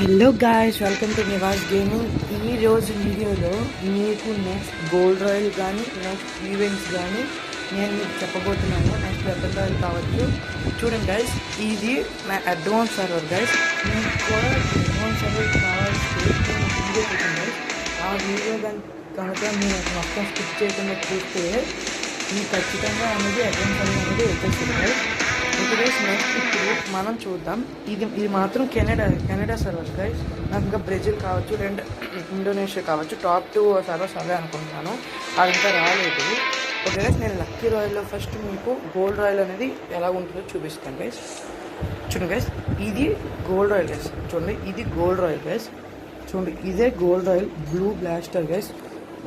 Hello guys, welcome to Nivas gaming. ఈ రోజు వీడియోలో మీకు నెక్స్ట్ గోల్డ్ రాయల్ కానీ నెక్స్ట్ ఈవెంట్స్ కానీ నేను మీకు చెప్పబోతున్నాను. నెక్స్ట్ వెపన్ రాయల్ కావచ్చు. చూడండి గైస్, ఇది నా అడ్వాన్స్ సర్వర్ గైస్. మీకు కూడా అడ్వాన్స్ సర్వర్ కావాల్సి వీడియో చూడండి. ఆ వీడియో కనుక మీరు మొత్తం స్కిప్ చేయకుండా చూస్తే మీకు ఖచ్చితంగా అనేది అడ్వాన్స్ సర్వర్ అనేది వచ్చేస్తుంది గైస్. నెక్స్ట్ ఇప్పుడు మనం చూద్దాం. ఇది మాత్రం కెనడా సర్వర్స్ గైస్. నాకు ఇంకా బ్రెజిల్ కావచ్చు అండ్ ఇండోనేషియా కావచ్చు. టాప్ 2 సర్వర్స్ అవే అనుకుంటున్నాను. అది ఇంకా రాలేదు. ఓకే గైస్, నేను లక్కీ రాయల్లో ఫస్ట్ మీకు గోల్డ్ రాయల్ అనేది ఎలా ఉంటుందో చూపిస్తాను గైస్. చూడండి గైస్, ఇది గోల్డ్ రాయల్ గైస్. చూడండి, ఇది గోల్డ్ రాయల్ గైస్. చూడండి, ఇదే gold royal blue blaster guys.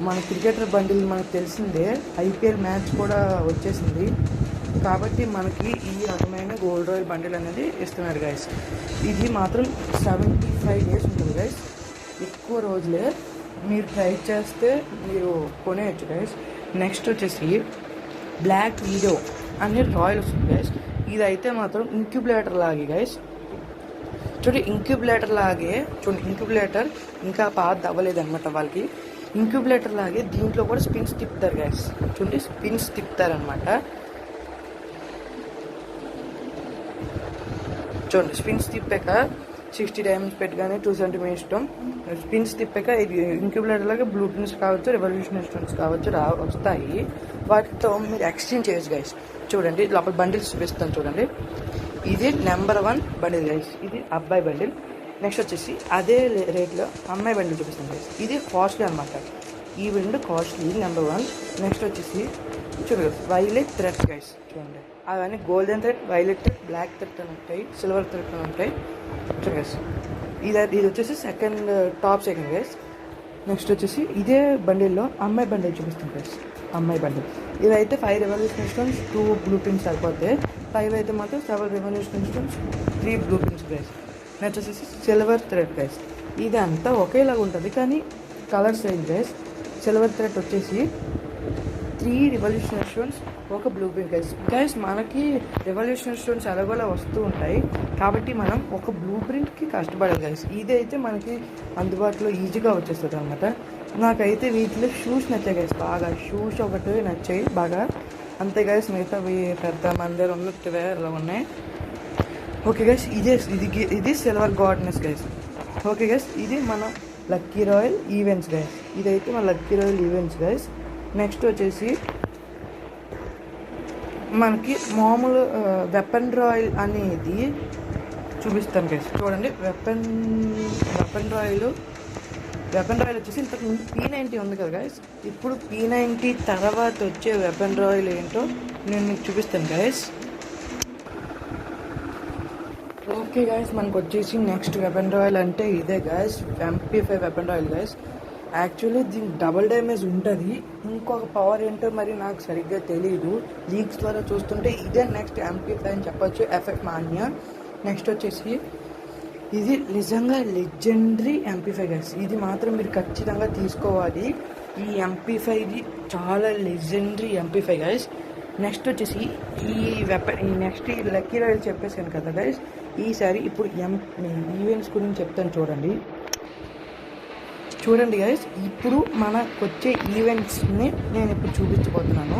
మన క్రికెటర్ బండిల్ మనకు తెలిసిందే, ఐపీఎల్ మ్యాచ్ కూడా వచ్చేసింది కాబట్టి మనకి ఈ రకమైన గోల్డ్ రాయల్ బండిల్ అనేది ఇస్తున్నారు గైస్. ఇది మాత్రం 75 డేస్ ఉంటుంది గైస్. ఎక్కువ రోజులే. మీరు ట్రై చేస్తే మీరు కొనేయచ్చు గైస్. నెక్స్ట్ వచ్చేసి బ్లాక్ వీడో అనే రాయల్ వస్తుంది గైస్. ఇదైతే మాత్రం ఇంక్యుబులేటర్ లాగే గైస్. చూడండి, ఇంక్యుబులేటర్ లాగే. చూడండి, ఇంక్యుబులేటర్ ఇంకా పాత అవ్వలేదు అనమాట వాళ్ళకి. ఇంక్యుబులేటర్ లాగే దీంట్లో కూడా స్పిన్స్ తిప్పుతారు గైస్. చూడండి, స్పిన్స్ తిప్పుతారు అనమాట. చూడండి, స్పిన్స్ తిప్పాక 60 డైమండ్స్ పెట్టగానే 270 మీ ఇష్టం. స్పిన్స్ తిప్పాక ఇది ఇంక్యుబులేటర్ లాగా బ్లూ ప్రింట్స్ కావచ్చు, రెవల్యూషన్ స్టోన్స్ కావచ్చు వస్తాయి. వాటితో మీరు ఎక్స్చేంజ్ చేయొచ్చు గైస్. చూడండి, లోపల బండిల్స్ చూపిస్తాను చూడండి. ఇది నెంబర్ 1 బండిల్ గైస్. ఇది అబ్బాయి బండిల్. నెక్స్ట్ వచ్చేసి అదే రేట్లో అమ్మాయి బండిల్ చూపిస్తాను గైస్. ఇది కాస్ట్లీ అనమాట. ఈ రెండు కాస్ట్లీ నెంబర్ 1. నెక్స్ట్ వచ్చేసి చూడండి, వైలెట్ థ్రెడ్ గైస్. చూడండి, అవన్నీ golden thread, violet thread, black thread అని ఉంటాయి, సిల్వర్ థ్రెడ్ అని ఉంటాయి. గైస్, ఇది వచ్చేసి టాప్ సెకండ్ గైస్. నెక్స్ట్ వచ్చేసి ఇదే బండిల్లో అమ్మాయి బండిల్ చూపిస్తాం గైస్. అమ్మాయి బండిల్ ఇవైతే 5 రెవల్యూషన్ స్టోన్స్, 2 బ్లూ ప్రింట్స్ సరిపోతాయి. 5 అయితే మాత్రం 7 revolution stones, 3 blue prints guys. Next వచ్చేసి సిల్వర్ థ్రెడ్ గైస్. ఇది అంతా ఒకేలాగా ఉంటుంది కానీ colour size guys. Silver thread వచ్చేసి 3 revolution stones, 1 blue print guys. మనకి రెవల్యూషన్ స్టోన్స్ ఎలాగోలా వస్తూ ఉంటాయి కాబట్టి మనం ఒక బ్లూ ప్రింట్కి కష్టపడాలి గైస్. ఇదైతే మనకి అందుబాటులో ఈజీగా వచ్చేస్తుంది అనమాట. నాకైతే వీటిలో షూస్ నచ్చాయి గైస్ బాగా. షూస్ ఒకటి నచ్చాయి బాగా, అంతే గైస్. మిగతా పెద్ద మందిర్ ఉన్నట్టు వేరేలా ఉన్నాయి. ఓకే గైస్, ఇది సిల్వర్ గార్డెనెస్ గైస్. ఓకే గైస్, ఇది మన లక్కీ రాయల్ ఈవెంట్స్ గైస్. ఇదైతే మన lucky royal events guys. Next వచ్చేసి మనకి మామూలు వెపన్ రాయల్ అనేది చూపిస్తాను గైస్. చూడండి, వెపన్ రాయల్ వచ్చేసి ఇంతకుముందు P90 ఉంది కదా గైస్. ఇప్పుడు P90 తర్వాత వచ్చే వెపన్ రాయల్ ఏంటో నేను మీకు చూపిస్తాను గైస్. ఓకే గైస్, మనకు వచ్చేసి నెక్స్ట్ వెపన్ రాయల్ అంటే ఇదే guys, MP5 weapon royal guys. Actually దీనికి డబుల్ డ్యామేజ్ ఉంటుంది. ఇంకొక పవర్ ఏంటో మరి నాకు సరిగ్గా తెలియదు. లీక్స్ ద్వారా చూస్తుంటే ఇదే నెక్స్ట్ MP5 అని చెప్పొచ్చు, FF మాన్యా. నెక్స్ట్ వచ్చేసి ఇది నిజంగా లెజెండరీ MP5 గైస్. ఇది మాత్రం మీరు ఖచ్చితంగా తీసుకోవాలి. ఈ MP5 చాలా లెజెండరీ MP5 గైస్. నెక్స్ట్ వచ్చేసి నెక్స్ట్ ఈ లక్కీ రాయల్ చెప్పేసాను కదా గైస్. ఈసారి ఇప్పుడు ఈవెంట్స్ గురించి చెప్తాను చూడండి. చూడండి గైస్, ఇప్పుడు మనకు వచ్చే ఈవెంట్స్ని నేను ఇప్పుడు చూపించబోతున్నాను.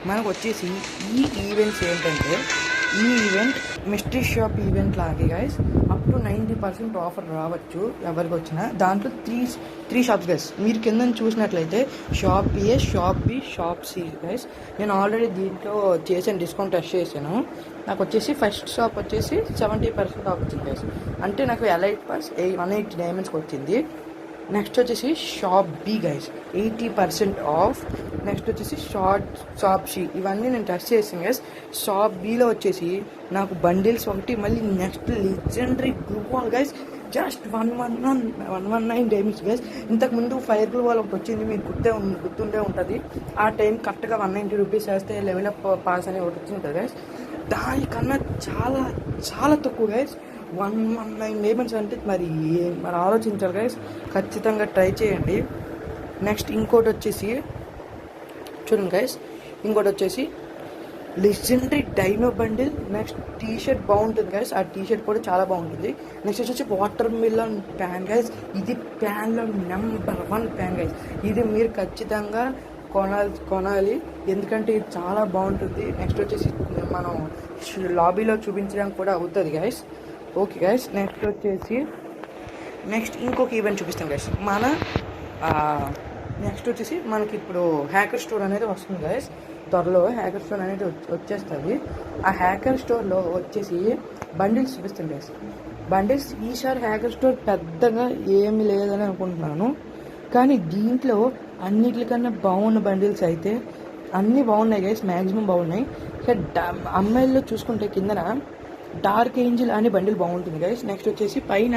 మనకు వచ్చేసి ఈ ఈవెంట్స్ ఏంటంటే, ఈ ఈవెంట్ మిస్టరీ షాప్ ఈవెంట్ లాగే గైస్. అప్ టు 90% ఆఫర్ రావచ్చు ఎవరికి వచ్చినా. దాంట్లో త్రీ షాప్స్ గైస్. మీరు కింద చూసినట్లయితే shop A, shop B, shop C guys. నేను ఆల్రెడీ దీంట్లో చేసాను, డిస్కౌంట్ టెస్ట్ చేశాను. నాకు వచ్చేసి ఫస్ట్ షాప్ వచ్చేసి 70% ఆఫ్ వచ్చింది గైస్. అంటే నాకు ఎలైట్ పాస్ 180 డైమండ్స్కి వచ్చింది. నెక్స్ట్ వచ్చేసి shop B guys, 80% off. Next వచ్చేసి షాప్ సి. ఇవన్నీ నేను టెస్ట్ చేసాను గైస్. షాప్ బిలో వచ్చేసి నాకు బండిల్స్ ఒకటి, మళ్ళీ next legendary glue wall guys. Just 119 diamonds guys. ఇంతకుముందు ఫైర్ గ్లూ వాల్ ఒకటి వచ్చింది, మీకు గుర్తుండే ఉంటుంది. ఆ టైం కరెక్ట్గా 190 రూపీస్ వేస్తే లెవెల్ అప్ పాస్ అని ఒకటి వచ్చింది గైస్. దానికన్నా చాలా చాలా తక్కువ గైస్. 119 డైమండ్స్ అంటే మరి ఆలోచించాలి గైస్. ఖచ్చితంగా ట్రై చేయండి. నెక్స్ట్ ఇంకోటి వచ్చేసి చూడండి గైస్, ఇంకోటి వచ్చేసి legendary dino bundle. Next T shirt బాగుంటుంది గైస్, ఆ టీ షర్ట్ కూడా చాలా బాగుంటుంది. నెక్స్ట్ వచ్చి వాటర్ మిలన్ ప్యాన్ గైస్, ఇది ప్యాన్లో నెంబర్ 1 ప్యాన్ గైస్. ఇది మీరు ఖచ్చితంగా కొనాలి ఎందుకంటే ఇది చాలా బాగుంటుంది. నెక్స్ట్ వచ్చేసి మనం లాబీలో చూపించడానికి కూడా అవుతుంది గైస్. ఓకే గైస్, నెక్స్ట్ ఇంకొక ఈవెంట్ చూపిస్తాం గైస్. నెక్స్ట్ వచ్చేసి మనకి ఇప్పుడు హ్యాకర్ స్టోర్ అనేది వస్తుంది గైస్. త్వరలో హ్యాకర్ స్టోర్ అనేది వచ్చేస్తుంది. ఆ హ్యాకర్ స్టోర్లో వచ్చేసి బండిల్స్ చూపిస్తాం గైస్. బండిల్స్ ఈసారి హ్యాకర్ స్టోర్ పెద్దగా ఏమీ లేదని అనుకుంటున్నాను, కానీ దీంట్లో అన్నిటికన్నా బాగున్న బండిల్స్ అయితే అన్నీ బాగున్నాయి గైస్, మ్యాక్సిమం బాగున్నాయి. అమ్మాయిల్లో చూసుకుంటే కిందన డార్క్ ఏంజిల్ అనే బండిల్ బాగుంటుంది గైస్. నెక్స్ట్ వచ్చేసి పైన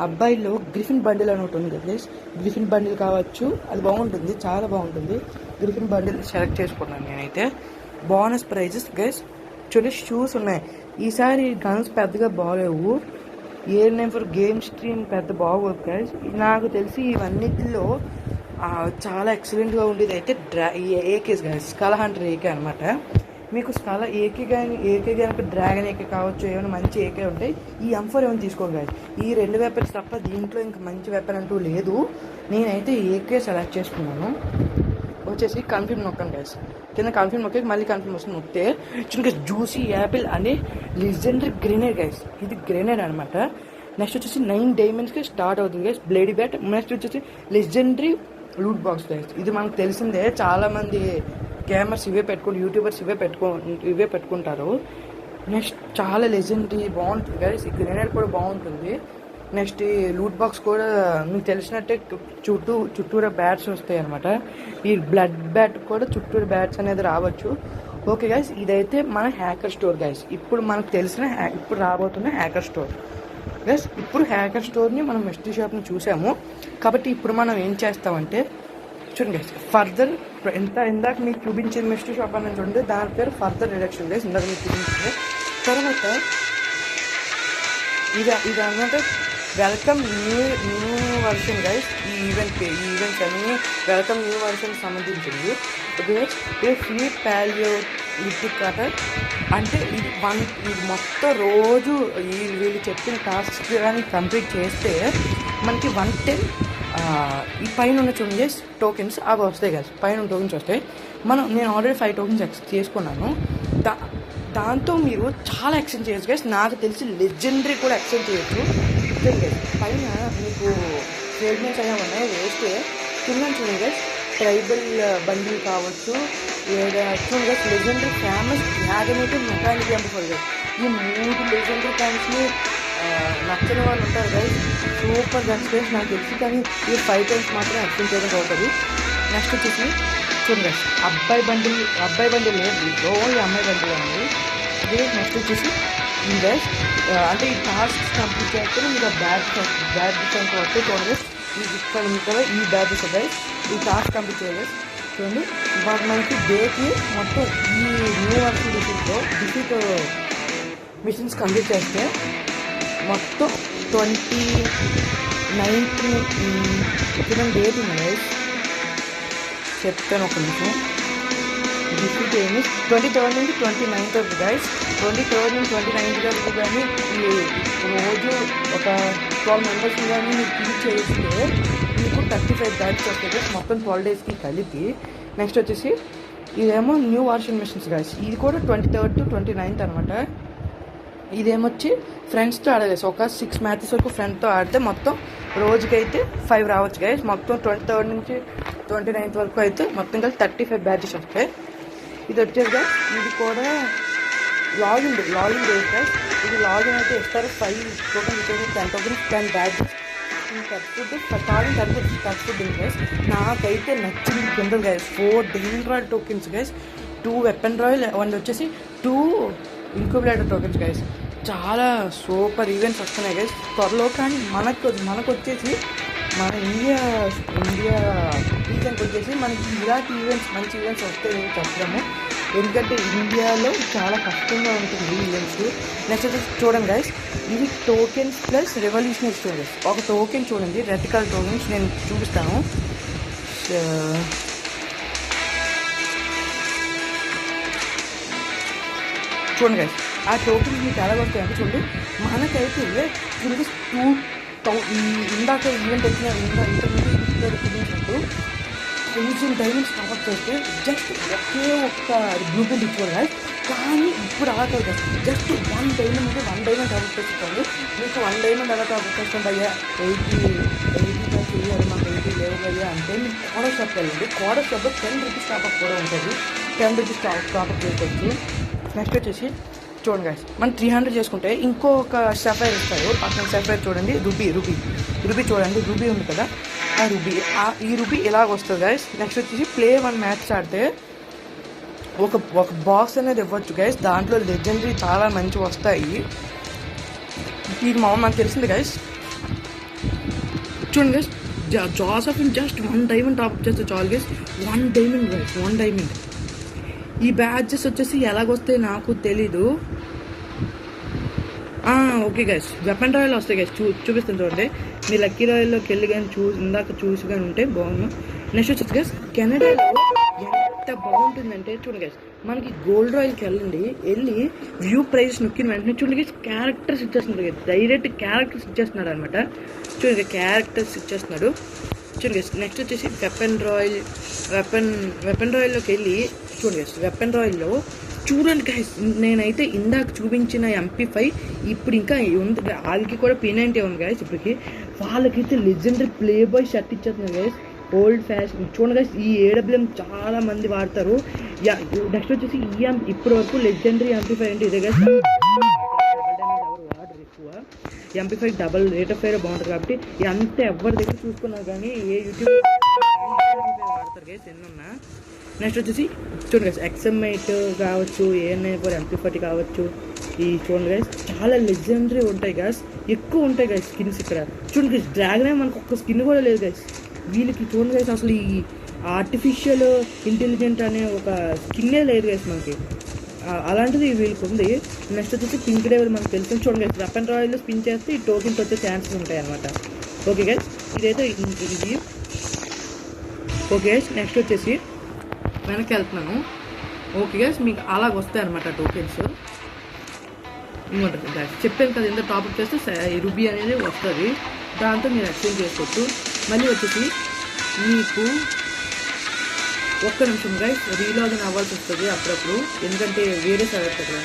అబ్బాయిల్లో గ్రిఫిన్ బండిల్ అని ఒకటి ఉంది కదా గైస్, గ్రిఫిన్ బండిల్ కావచ్చు, అది బాగుంటుంది, చాలా బాగుంటుంది. గ్రిఫిన్ బండిల్ సెలెక్ట్ చేసుకున్నాను నేనైతే. బోనస్ ప్రైజెస్ గైస్ చూడండి, షూస్ ఉన్నాయి. ఈసారి గన్స్ పెద్దగా బాగలేవు. ఫర్ గేమ్ స్ట్రీమ్ పెద్ద బాగోదు గైస్. నాకు తెలిసి ఇవన్నిటిలో చాలా ఎక్సలెంట్గా ఉండేది అయితే ఏకేస్ గైస్, స్కల్ హంటర్ ఏకే అనమాట. మీకు స్కల్ ఏకే కనుక డ్రాగన్ ఏకే కావచ్చు, ఏమైనా మంచి ఏకే ఉంటాయి. ఈ M4 ఏమైనా తీసుకోండి గైస్. ఈ 2 వెపన్స్ తప్ప దీంట్లో ఇంకా మంచి వెపన్ అంటూ లేదు. నేనైతే ఏకే సెలెక్ట్ చేసుకున్నాను. వచ్చేసి కన్ఫర్మ్ నొక్కండి గైస్. కింద కన్ఫర్మ్ నొక్కి మళ్ళీ కన్ఫర్మ్ వస్తుంది నొక్కితే చిన్న జ్యూసీ యాపిల్ అనే లెజెండరీ గ్రెనేడ్ గైస్. ఇది గ్రెనేడ్ అనమాట. నెక్స్ట్ వచ్చేసి 9 డైమండ్స్కి స్టార్ట్ అవుతుంది గైస్ బ్లేడీ బ్యాట్. నెక్స్ట్ వచ్చేసి లెజెండరీ లూట్ బాక్స్ గైస్. ఇది మనకు తెలిసిందే, చాలామంది గేమర్స్ యూట్యూబర్స్ ఇవే పెట్టుకుంటారు. నెక్స్ట్ చాలా లెజెండరీ బాగుంటుంది గైస్. ఈ గ్రెనేడ్ కూడా బాగుంటుంది. నెక్స్ట్ ఈ లూట్ బాక్స్ కూడా మీకు తెలిసినట్టే చుట్టూరా బ్యాట్స్ వస్తాయి అనమాట. ఈ బ్లడ్ బ్యాట్ కూడా చుట్టూరు బ్యాట్స్ అనేది రావచ్చు. ఓకే గైస్, ఇదైతే మన హ్యాకర్ స్టోర్ గైస్. ఇప్పుడు మనకు తెలిసిన ఇప్పుడు రాబోతున్న హ్యాకర్ స్టోర్ గైస్. ఇప్పుడు హ్యాకర్ స్టోర్ని మనం మిస్టరీ షాప్ని చూసాము కాబట్టి ఇప్పుడు మనం ఏం చేస్తామంటే చూడండి గైస్, ఫర్దర్ ఇందాక మీకు చూపించిన మిస్టరీ షాప్ అని చూడండి, దాని పేరు ఫర్దర్ రిడక్షన్ గైస్. ఇందాక మీకు చూపించింది తర్వాత ఇది అన్నట్టు వెల్కమ్ న్యూ వర్షన్ గైస్. ఈ ఈవెంట్స్ అన్ని వెల్కమ్ న్యూ వర్షన్ సంబంధించింది. ఓకే, ఇది ఫ్రీ ప్యాలియోలిటిక్ కటర్ అంటే ఇది మొత్తం రోజు వీళ్ళు చెప్పిన టాస్క్ కానీ కంప్లీట్ చేస్తే మనకి 110 ఈ పైన ఉన్న చూడండి టోకెన్స్ అవి వస్తాయి కదా, పైన టోకెన్స్ వస్తాయి. నేను ఆల్రెడీ 5 టోకెన్స్ చేసుకున్నాను. దాంతో మీరు చాలా ఎక్స్చేంజ్ చేయొచ్చు గైస్. నాకు తెలిసి లెజెండరీ కూడా ఎక్స్చేంజ్ చేయొచ్చు. పైన మీకు ఫ్రేగ్మెంట్స్ అయినా ఉన్నాయి వేస్తే కింద చూడండి గైస్, ట్రైబల్ బండిల్ కావచ్చు, లేదా చూడండి గైస్ లెజెండరీ ఫేమస్ డ్రాగనేటివ్ మెకానిక్ ఎంపర్ గైస్. ఈ 3 లెజెండరీ టైమ్స్ని నచ్చని వాళ్ళు ఉంటారు గైస్. సూపర్ గన్స్ గైస్ నాకు తెలిసి, కానీ ఈ 5 టైమ్స్ మాత్రమే ఎక్స్చేంజ్ చేయడం అవుతుంది. నెక్స్ట్ వచ్చేసి చూడండి గైస్, అబ్బాయి బండిల్ లేదు, ఓన్లీ అమ్మాయి బండిల్ అనేది. నెక్స్ట్ వచ్చేసి ఈ గైస్ అంటే ఈ టాస్క్ కంప్లీట్ చేస్తే మీకు బ్యాడ్ డిస్కౌంట్ వస్తే చూడండి. ఇక్కడ మీకు ఈ బ్యాడ్స్ గైస్, ఈ టాస్క్ కంప్లీట్ చేయాలి చూడండి. ఇవాళ మనకి డేకి మొత్తం ఈ new version defeat machines complete చేస్తే మొత్తం 29th డేట్ ఉంది గైస్. చెప్తాను ఒక నిమిషం. డిఫీట్ ఏమి 23rd నుంచి 29th వరకు గైస్. 23rd నుంచి 29th వరకు కానీ ఈ రోజు ఒక 12 మెంబర్స్ని కానీ మీరు క్లిక్ చేస్తే మీకు 35 బ్యాడ్స్ వస్తాయి గైస్, మొత్తం 12 డేస్కి కలిపి. నెక్స్ట్ వచ్చేసి ఇదేమో న్యూ వర్షన్ మిషన్స్ గైస్. ఇది కూడా 23rd to 29th అనమాట. ఇదేమొచ్చి ఫ్రెండ్స్తో ఆడాలి. ఒక 6 మ్యాచెస్ వరకు ఫ్రెండ్తో ఆడితే మొత్తం రోజుకైతే 5 రావచ్చు గైస్. మొత్తం 23rd నుంచి 29th వరకు అయితే మొత్తం కలిసి 35 బ్యాచెస్ వస్తాయి. ఇది వచ్చేది ఇది కూడా లాగిన్ డేస్ గైస్. ఇది లాగిన్ అయితే ఇస్తారు 5 టోకెన్స్ 10 టోకెన్స్ 10 బ్యాచెస్ టచ్ఫుడ్ గైస్. నాకైతే నచ్చింది కింద guys 4 diamond royal tokens guys, 2 weapon royal, 1 వచ్చేసి 2 ఇంక్యుబులేటర్ టోకెన్స్ గైస్. చాలా సూపర్ ఈవెంట్స్ వస్తున్నాయి గైస్ త్వరలో. కానీ మనకు వచ్చేసి మన ఇండియా రీజన్కి వచ్చేసి మనకి ఇలాంటి మంచి ఈవెంట్స్ వస్తాయి చెప్పడము, ఎందుకంటే ఇండియాలో చాలా కష్టంగా ఉంటుంది ఈవెంట్స్. నెక్స్ట్ వచ్చేసి చూడండి గైస్, ఇవి టోకెన్స్ ప్లస్ రెవల్యూషనరీ స్టోరీస్. ఒక టోకెన్ చూడండి, రెడ్ కలర్ టోకెన్స్ నేను చూపిస్తాను. చూడండి గైస్, ఆ టోకెన్స్ మీకు ఎలా వస్తాయి అంటే చూడండి, మనకైతే చూడండి ఇందాక ఈవెంట్ వచ్చిన ఇంతకుముందు చూపించినట్టు 1000 డైమండ్స్ టాప్అప్ చేస్తే జస్ట్ ఒకే ఒక్క బ్లూ ప్రింట్ ఇచ్చుకోండి గైస్. కానీ ఇప్పుడు అలా కాదు గైస్, జస్ట్ 1 డైమండ్ అంటే 1 డైమండ్ టాప్అప్ చేస్తుంది. మీకు 1 డైమండ్ ఎలా టాప్అప్ చేస్తుంది అయ్యా, 80 చేయాలి మాకు 80 లేవు అయ్యా అంటే మీకు కోడర్ షాప్కి వెళ్ళండి. కోడర్ షాప్లో 10 రూపీస్ టాప్అప్ కూడా ఉంటుంది. 10 రూపీస్ టాప్అప్ చేసుకోవచ్చు. నెక్స్ట్ వచ్చేసి చూడండి గైస్, మనం 300 చేసుకుంటే ఇంకొక సఫైర్ ఇస్తారు. పక్కన సఫైర్ చూడండి, రూబీ చూడండి, రూబీ ఉంది కదా, ఈ రూబీ ఇలాగ వస్తుంది గైస్. నెక్స్ట్ వచ్చేసి ప్లే 1 మ్యాచ్ ఆడితే ఒక బాక్స్ అనేది ఇవ్వచ్చు గైస్. దాంట్లో లెజెండరీ చాలా మంచి వస్తాయి. ఇది మనకు తెలిసింది గైస్. చూడండి guys, Joseph just 1 diamond top-up చేస్తే చాలు గైస్. 1 diamond guys, 1 diamond. ఈ బ్యాచెస్ వచ్చేసి ఎలాగొస్తాయి నాకు తెలీదు. ఓకే గైస్, వెపన్ రాయల్ వస్తాయి గైస్, చూపిస్తాను చూడండి. మీ లక్కీ రాయల్లోకి వెళ్ళి కానీ ఇందాక చూసి కానీ ఉంటే బాగుంది. నెక్స్ట్ వచ్చేసి గైస్, కెనడాలో ఎంత బాగుంటుందంటే చూడండి గైస్, మనకి గోల్డ్ రాయల్కి వెళ్ళి వ్యూ ప్రైస్ నొక్కిన వెంటనే చూడండి గైస్, క్యారెక్టర్స్ ఇచ్చేస్తున్నాడు గైస్. డైరెక్ట్ క్యారెక్టర్స్ ఇచ్చేస్తున్నాడు అనమాట. చూడండి క్యారెక్టర్స్ ఇచ్చేస్తున్నాడు. చూడండి గైస్, నెక్స్ట్ వచ్చేసి వెపన్ రాయల్లోకి వెళ్ళి చూడండి గైస్, వెపన్ రాయల్లో చూడండి గైస్, నేనైతే ఇందాక చూపించిన MP5 ఇప్పుడు ఇంకా ఉంది. వాళ్ళకి కూడా P90 ఉంది గైస్. ఇప్పటికి వాళ్ళకైతే లెజెండరీ ప్లే బాయ్ షర్ట్ ఇచ్చేస్తున్నారు గైస్, ఓల్డ్ ఫ్యాషన్. చూడండి గైస్, ఈ AWM చాలా మంది వాడతారు. నెక్స్ట్ వచ్చేసి ఇప్పటి వరకు లెజెండరీ MP5 అంటే ఇదే గైస్. ఎవరు వాడరు ఎక్కువ. MP5 double rate of fire బాగుంటుంది కాబట్టి ఎంత ఎవరి దగ్గర చూసుకున్నారు కానీ ఏ యూట్యూబ్ వాడతారు గైస్ ఎన్నున్నా. నెక్స్ట్ వచ్చేసి చూడండి గైస్, XM8 కావచ్చు, AN4 MP40 కావచ్చు. ఈ చూడండి గైస్, చాలా లెజెండరీ ఉంటాయి గైస్, ఎక్కువ ఉంటాయి గైస్ స్కిన్స్ ఇక్కడ. చూడండి గైస్, డ్రాగన్ మనకు ఒక్క స్కిన్ కూడా లేదు గైస్ వీళ్ళకి. చూడండి గైస్, అసలు ఈ ఆర్టిఫిషియల్ ఇంటెలిజెంట్ అనే ఒక స్కిన్నే లేదు గైస్ మనకి. అలాంటిది వీళ్ళకి ఉంది. నెక్స్ట్ వచ్చేసి పింక్ డెవిల్ మనకు తెలుసు. చూడండి గైస్, వెపన్ రాయల్లో స్పిన్ చేస్తే ఈ టోకెన్స్ వచ్చే ఛాన్సెస్ ఉంటాయి అనమాట. ఓకే గైస్, ఇదైతే ఇది. ఓకే గైస్, నెక్స్ట్ వచ్చేసి వెనక్కి వెళ్తున్నాను. ఓకే గైస్, మీకు అలాగ వస్తాయి అనమాట టోకెన్స్. ఇంకొంటుంది గైస్, చెప్పాను కదా, ఎంత టాప్అప్ చేస్తే రూబీ అనేది వస్తుంది. దాంతో మీరు ఎక్స్చేంజ్ చేసుకోవచ్చు. మళ్ళీ వచ్చేసి మీకు ఒక్క నిమిషం గైస్, రీలాగిన్ అవ్వాల్సి వస్తుంది అప్పుడప్పుడు, ఎందుకంటే వేరే సర్వర్ కదా.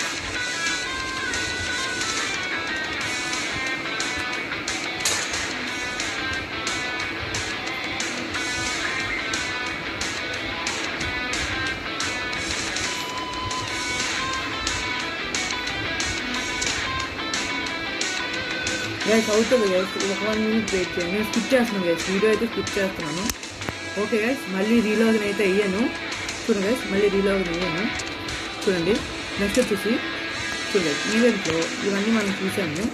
గైస్ అవుతుంది గైస్, ఒక 1 minute వెయిట్ చేయండి. నేను స్కిప్ చేస్తున్నాను గైస్, వీడియో అయితే స్కిప్ చేస్తున్నాను. ఓకే గైస్, మళ్ళీ రీలాగిన్ అయితే అయ్యాను. చూడండి గైస్, మళ్ళీ రీలాగిన్ అయ్యాను. చూడండి, నెక్స్ట్ వచ్చేసి చూడండి ఈవెంట్లో ఇవన్నీ మనం చూసాము.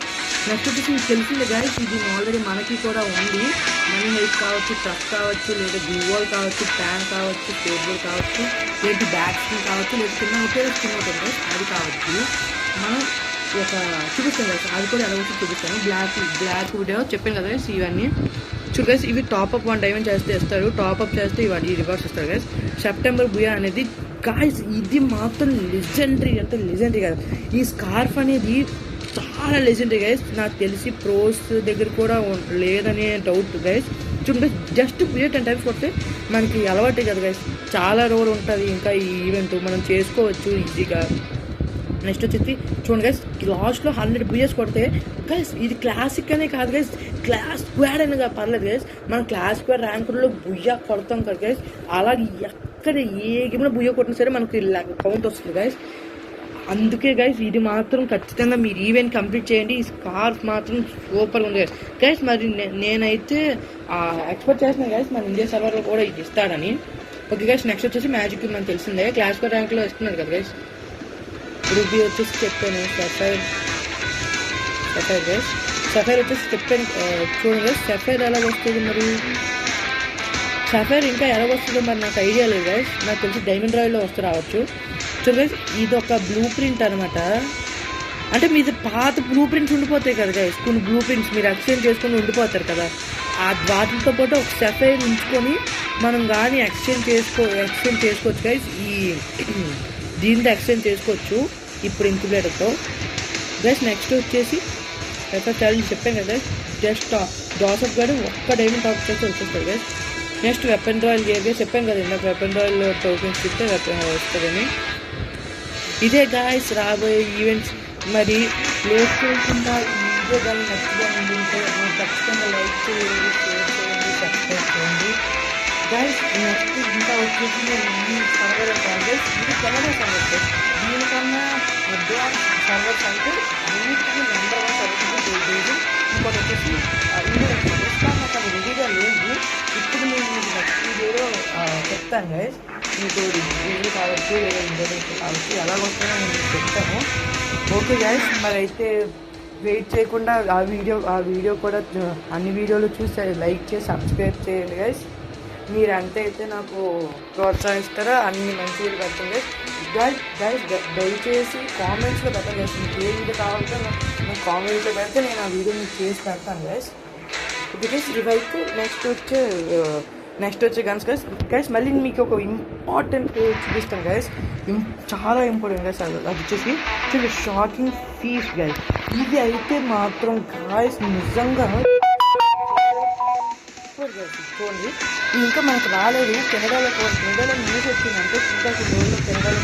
నెక్స్ట్ వచ్చేసి మీకు తెలిసిందే గైస్, ఇది ఆల్రెడీ మనకి కూడా ఉంది. మనీ హైట్ కావచ్చు, ట్రక్ కావచ్చు, లేదా గ్లూవాల్ కావచ్చు, ప్యాన్ కావచ్చు, స్కేట్బోర్డ్ కావచ్చు, లేదా బ్యాక్ స్కిన్ కావచ్చు, లేదా చిన్న ఒకే స్కిన్ ఉంటుంది గైస్, అది కావచ్చు. మనం ఒక చూపిస్తాను గైస్, అది కూడా ఎలా వచ్చి చూపిస్తాను. బ్లాక్ వీడియో చెప్పాను కదా గైస్. ఇవన్నీ చూడు గైస్, ఇవి టాప్అప్ 1 డైమండ్ చేస్తే ఇస్తారు. టాప్అప్ చేస్తే ఇవన్నీ రివార్డ్స్ ఇస్తారు గైస్. సెప్టెంబర్ బుయా అనేది గాయస్, ఇది మాత్రం లెజెండరీ అంటే లెజెండరీ కదా. ఈ స్కార్ఫ్ అనేది చాలా లెజెండరీ గైస్. నాకు తెలిసి ప్రోస్ దగ్గర కూడా లేదనే డౌట్ గైస్. చూడండి, జస్ట్ బుయా 10 times కొడితే మనకి అలవాటే కదా గైస్. చాలా రోజులు ఉంటుంది ఇంకా ఈ ఈవెంట్, మనం చేసుకోవచ్చు ఈజీగా. నెక్స్ట్ వచ్చేసి చూడండి గైస్, లాస్ట్లో 100 బుయర్స్ కొడితే గైస్, ఇది క్లాసిక్ అనే కాదు గైస్, క్లాస్ స్క్వాడ్ అనేది పర్లేదు గైస్. మనం క్లాస్ స్క్వాడ్ ర్యాంకుల్లో బుయ్యా కొడతాం కదా గైస్. అలాగే ఎక్కడ ఏ గేమ్లో బుయ్యా కొట్టినా సరే మనకి కౌంట్ వస్తుంది గైస్. అందుకే గైస్, ఇది మాత్రం ఖచ్చితంగా మీరు ఈవెంట్ కంప్లీట్ చేయండి. ఈ స్కార్ఫ్ మాత్రం సూపర్గా ఉంది గైస్. గైస్ మరి నేనైతే ఎక్స్పెక్ట్ చేస్తున్నాను గైస్, మన ఇండియా సర్వర్లో కూడా ఇది ఇస్తాడని. ఓకే గైస్, నెక్స్ట్ వచ్చేసి మ్యాజిక్ మనకు తెలిసిందే, క్లాస్ స్క్వాడ్ ర్యాంక్లో ఇస్తున్నారు కదా గైస్. రూబీ వచ్చేసి చెప్పాను, సఫైర్ గైస్, సఫైర్ వచ్చేసి చెప్పాను. చూడండి గైస్, సఫైర్ ఎలా వస్తుంది మరి, సఫైర్ ఇంకా ఎలా వస్తుందో మరి నాకు ఐడియా లేదు గైస్. నాకు తెలిసి డైమండ్ రాయల్లో వస్తూ రావచ్చు. చూడండి గైస్, ఇది ఒక బ్లూ ప్రింట్ అనమాట. అంటే మీది పాత బ్లూ ప్రింట్స్ ఉండిపోతాయి కదా గైస్, కొన్ని బ్లూ ప్రింట్స్ మీరు ఎక్స్చేంజ్ చేసుకొని ఉండిపోతారు కదా. వాటితో పాటు ఒక సఫైర్ ఉంచుకొని మనం కానీ ఎక్స్చేంజ్ చేసుకోవచ్చు గైస్. ఈ దీంతో ఎక్స్చేంజ్ చేసుకోవచ్చు. ఇప్పుడు ఇంక్యుబులేటర్తో గైస్. నెక్స్ట్ వచ్చేసి ఎఫ్ఎఫ్ ఛాలెంజ్ చెప్పాను కదా, జస్ట్ జోసఫ్ గారు ఒక్క డైమండ్ టాప్ చేసి వచ్చేస్తారు guys. Next weapon royal gear guys, చెప్పాను కదా ఇందాక వెపన్ రాయల్ టోకెన్స్ ఇస్తే వస్తుందని. ఇదే గాయస్ రాబోయే ఈవెంట్స్. మరి ప్లేస్ చేయకుండా ఈ వీడియో కానీ నచ్చిగా ఉంటే ఖచ్చితంగా లైక్ చేయండి, షేర్ చేయండి, సబ్స్క్రైబ్ చేయండి గైస్. నెక్స్ట్ ఇంకా వచ్చేసి ఈ సర్వర్ గైస్, ఇది కెనడా సర్వర్ గైస్. దీనికన్నా అడ్వాన్స్ సర్వర్స్ అంటే అన్నిటికీ నెంబర్ 1 సర్వీస్ లేదు. ఇంకోటి వచ్చేసి ఇండియన్ సర్వీస్ నాకు అది రెడీగా లేదు. ఇప్పుడు నేను మీకు నెక్స్ట్ వీడియోలో చెప్తాను గైస్. మీకు డిగ్రీ కావచ్చు లేదా ఇంటర్వ్యూ కావచ్చు ఎలాగొస్తానో నేను మీకు చెప్తాను. ఓకే గైస్, మరి అయితే వెయిట్ చేయకుండా ఆ వీడియో కూడా అన్ని వీడియోలు చూసి లైక్ చేసి సబ్స్క్రైబ్ చేయండి గైస్. మీరు అంతే అయితే నాకు ప్రోత్సహిస్తారో అన్ని మంచిగా పెడుతుంది గైస్. దయచేసి కామెంట్స్లో పెట్టండి గైస్. మీకు ఏ వీడియో కావాలంటే నాకు కామెంట్స్లో పెడితే నేను ఆ వీడియో మీకు చేసి పెడతాను గైస్. ఓకే గైస్, ఇవైతే నెక్స్ట్ వచ్చే గన్స్ గైస్. మళ్ళీ మీకు ఒక ఇంపార్టెంట్ చూపిస్తాను గైస్, చాలా ఇంపార్టెంట్ గైస్. అది వచ్చేసి షాకింగ్ ఫీస్ గైస్. ఇది అయితే మాత్రం గైస్ నిజంగా చూడండి, ఇది ఇంకా మనకు రాలేదు. కెనడాలో న్యూస్ వచ్చిందంటే ఇంకా కొన్ని రోజులు కెనడాలో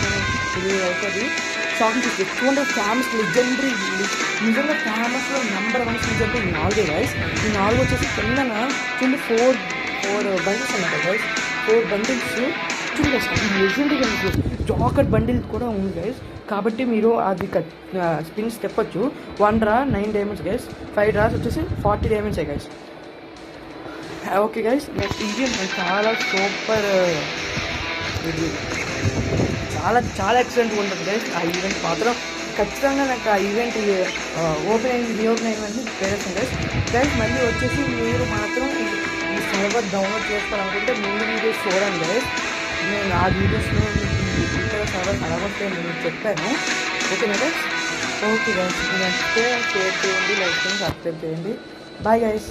రిలీజ్ అవుతుంది. షాకింగ్ ఫీస్ ఎక్కువ ఫేమస్ లెజెండరీ, నిజంగా ఫేమస్లో నెంబర్ 1 ఫీజ్ అంటే ఈ 4 గైస్. ఈ 4 వచ్చేసి కిందన చూడండి 4 బండిల్స్ అన్నమాట గైస్. 4 బండిల్స్ చూడండి గైస్. ఈ లెజెండరీ గైస్ జాకెట్ బండిల్ కూడా ఉంది గైస్. కాబట్టి మీరు అది స్పిన్స్ చెప్పొచ్చు. 1 డ్రా 9 డైమండ్స్ గైస్, 5 డ్రాస్ వచ్చేసి 40 డైమండ్సే guys. Okay guys, next event చాలా సూపర్, ఇది చాలా ఎక్సలెంట్గా ఉంటుంది గైస్. ఆ ఈవెంట్ మాత్రం ఖచ్చితంగా నాకు ఆ ఈవెంట్ రీఓపెన్ అయిందని పేరేస్తాను గైస్. మళ్ళీ వచ్చేసి మీరు మాత్రం ఈ సర్వర్ డౌన్లోడ్ చేసుకోవాలనుకుంటే ముందు వీడియోస్ చూడండి గైస్. నేను ఆ వీడియోస్లో ఇక్కడ సర్వర్ వస్తే నేను చెప్పాను. ఓకేనా గైస్? ఓకే గైస్, నచ్చితే షేర్ చేయండి, లైక్ చేయండి, సబ్స్క్రైబ్ చేయండి. Bye guys.